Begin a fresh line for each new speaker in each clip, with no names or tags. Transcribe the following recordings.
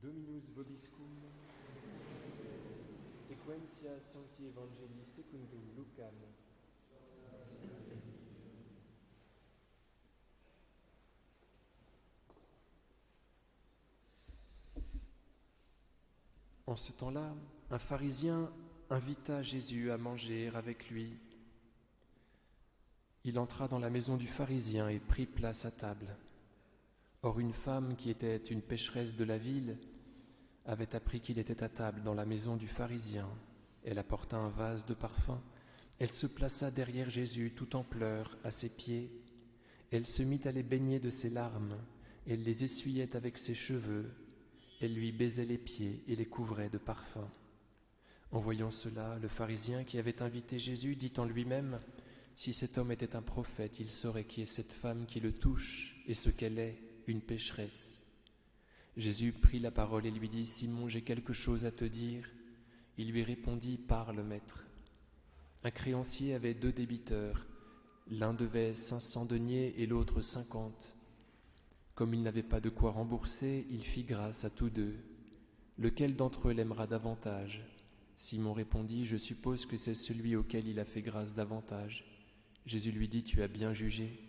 Dominus vobiscum, sequentia Sancti Evangelii secundum Lucam. En ce temps-là, un pharisien invita Jésus à manger avec lui. Il entra dans la maison du pharisien et prit place à table. Or, une femme qui était une pécheresse de la ville avait appris qu'il était à table dans la maison du pharisien. Elle apporta un vase de parfum. Elle se plaça derrière Jésus tout en pleurs à ses pieds. Elle se mit à les baigner de ses larmes. Elle les essuyait avec ses cheveux. Elle lui baisait les pieds et les couvrait de parfum. En voyant cela, le pharisien qui avait invité Jésus dit en lui-même : si cet homme était un prophète, il saurait qui est cette femme qui le touche et ce qu'elle est, une pécheresse. Jésus prit la parole et lui dit : Simon, j'ai quelque chose à te dire. Il lui répondit : parle, maître. Un créancier avait 2 débiteurs. L'un devait 500 deniers et l'autre 50. Comme il n'avait pas de quoi rembourser, il fit grâce à tous 2. Lequel d'entre eux l'aimera davantage ? Simon répondit : je suppose que c'est celui auquel il a fait grâce davantage. Jésus lui dit : tu as bien jugé.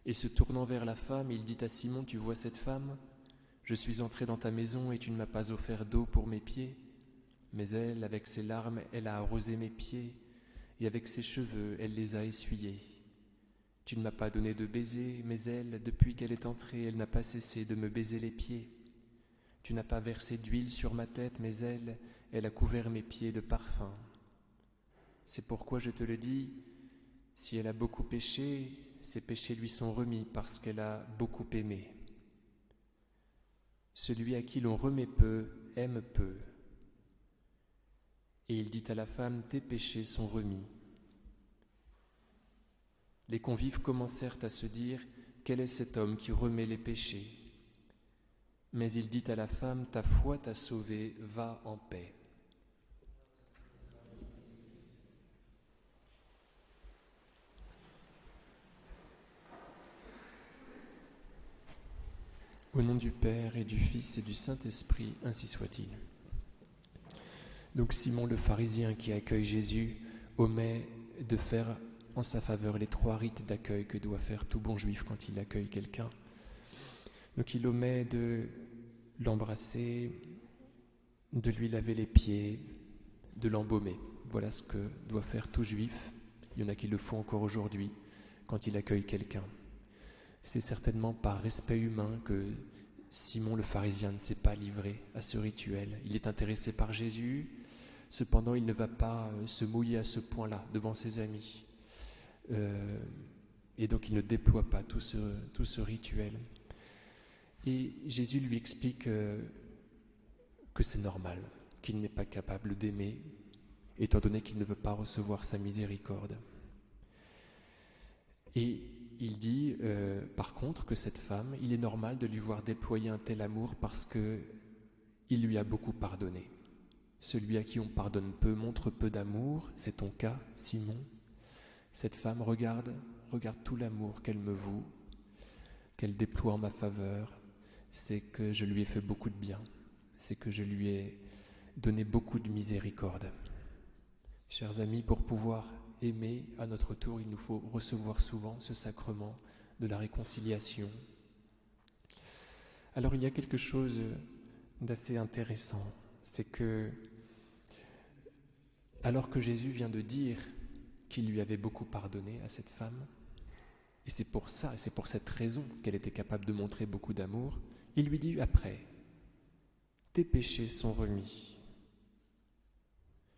Et se tournant vers la femme, il dit à Simon : tu vois cette femme ? Je suis entré dans ta maison et tu ne m'as pas offert d'eau pour mes pieds. Mais elle, avec ses larmes, elle a arrosé mes pieds, et avec ses cheveux, elle les a essuyés. Tu ne m'as pas donné de baiser, mais elle, depuis qu'elle est entrée, elle n'a pas cessé de me baiser les pieds. Tu n'as pas versé d'huile sur ma tête, mais elle a couvert mes pieds de parfum. C'est pourquoi je te le dis, si elle a beaucoup péché, ses péchés lui sont remis parce qu'elle a beaucoup aimé. Celui à qui l'on remet peu, aime peu. Et il dit à la femme : tes péchés sont remis. Les convives commencèrent à se dire : quel est cet homme qui remet les péchés ? Mais il dit à la femme : ta foi t'a sauvée, va en paix. Au nom du Père et du Fils et du Saint-Esprit, ainsi soit-il. Donc Simon le pharisien qui accueille Jésus omet de faire en sa faveur les 3 rites d'accueil que doit faire tout bon juif quand il accueille quelqu'un. Donc il omet de l'embrasser, de lui laver les pieds, de l'embaumer. Voilà ce que doit faire tout juif. Il y en a qui le font encore aujourd'hui quand il accueille quelqu'un. C'est certainement par respect humain que Simon le pharisien ne s'est pas livré à ce rituel. Il est intéressé par Jésus, cependant il ne va pas se mouiller à ce point-là devant ses amis. Et donc il ne déploie pas tout ce rituel. Et Jésus lui explique que c'est normal, qu'il n'est pas capable d'aimer, étant donné qu'il ne veut pas recevoir sa miséricorde. Et il dit, par contre, que cette femme, il est normal de lui voir déployer un tel amour parce qu'il lui a beaucoup pardonné. Celui à qui on pardonne peu montre peu d'amour, c'est ton cas, Simon. Cette femme, regarde tout l'amour qu'elle me voue, qu'elle déploie en ma faveur. C'est que je lui ai fait beaucoup de bien, c'est que je lui ai donné beaucoup de miséricorde. Chers amis, pour pouvoir aimer à notre tour, il nous faut recevoir souvent ce sacrement de la réconciliation. Alors il y a quelque chose d'assez intéressant, c'est que alors que Jésus vient de dire qu'il lui avait beaucoup pardonné à cette femme, et c'est pour cette raison qu'elle était capable de montrer beaucoup d'amour, il lui dit après : tes péchés sont remis.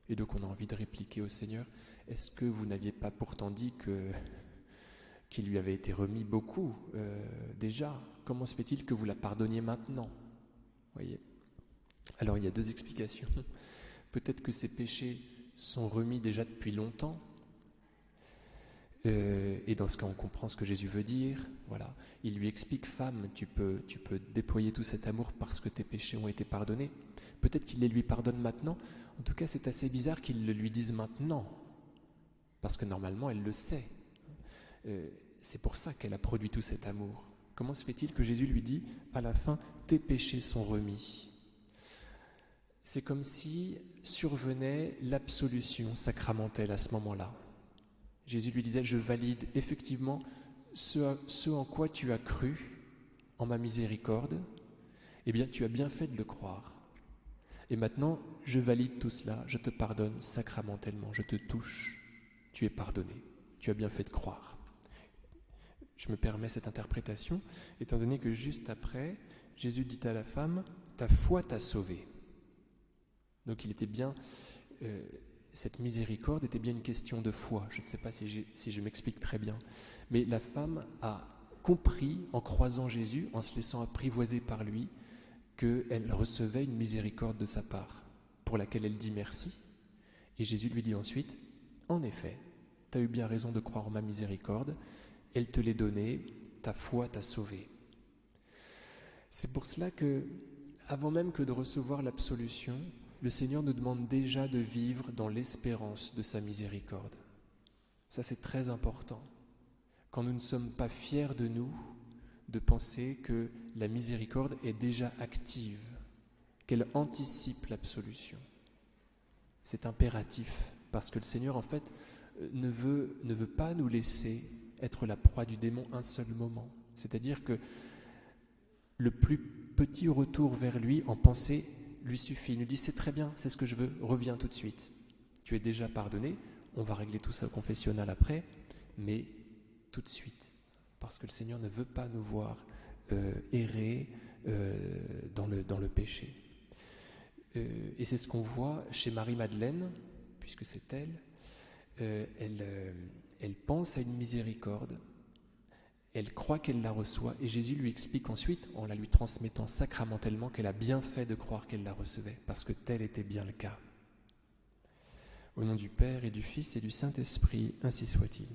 Et donc on a envie de répliquer au Seigneur : est-ce que vous n'aviez pas pourtant dit qu'il lui avait été remis beaucoup déjà ? Comment se fait-il que vous la pardonniez maintenant ? Voyez. Alors il y a 2 explications. Peut-être que ces péchés sont remis déjà depuis longtemps. Et dans ce cas, on comprend ce que Jésus veut dire. Voilà. Il lui explique : femme, tu peux déployer tout cet amour parce que tes péchés ont été pardonnés. Peut-être qu'il les lui pardonne maintenant. En tout cas, c'est assez bizarre qu'il le lui dise maintenant, parce que normalement, elle le sait. C'est pour ça qu'elle a produit tout cet amour. Comment se fait-il que Jésus lui dit à la fin « tes péchés sont remis ». C'est comme si survenait l'absolution sacramentelle à ce moment-là. Jésus lui disait « je valide effectivement ce en quoi tu as cru en ma miséricorde, eh bien tu as bien fait de le croire. Et maintenant, je valide tout cela, je te pardonne sacramentellement, je te touche, tu es pardonné, tu as bien fait de croire. » Je me permets cette interprétation, étant donné que juste après, Jésus dit à la femme « ta foi t'a sauvée ». Donc il était bien, cette miséricorde était bien une question de foi. Je ne sais pas si je m'explique très bien. Mais la femme a compris, en croisant Jésus, en se laissant apprivoiser par lui, qu'elle recevait une miséricorde de sa part, pour laquelle elle dit merci. Et Jésus lui dit ensuite, en effet, tu as eu bien raison de croire en ma miséricorde, elle te l'est donnée, ta foi t'a sauvé. C'est pour cela que, avant même que de recevoir l'absolution, le Seigneur nous demande déjà de vivre dans l'espérance de sa miséricorde. Ça, c'est très important. Quand nous ne sommes pas fiers de nous, de penser que la miséricorde est déjà active, qu'elle anticipe l'absolution. C'est impératif, parce que le Seigneur, en fait, ne veut pas nous laisser être la proie du démon un seul moment. C'est-à-dire que le plus petit retour vers lui en pensée lui suffit. Il nous dit, c'est très bien, c'est ce que je veux, reviens tout de suite. Tu es déjà pardonné, on va régler tout ça au confessionnal après, mais tout de suite. Parce que le Seigneur ne veut pas nous voir errer dans le péché. Et c'est ce qu'on voit chez Marie-Madeleine, puisque c'est elle, elle pense à une miséricorde, elle croit qu'elle la reçoit, et Jésus lui explique ensuite, en la lui transmettant sacramentellement, qu'elle a bien fait de croire qu'elle la recevait, parce que tel était bien le cas. Au nom du Père et du Fils et du Saint-Esprit, ainsi soit-il.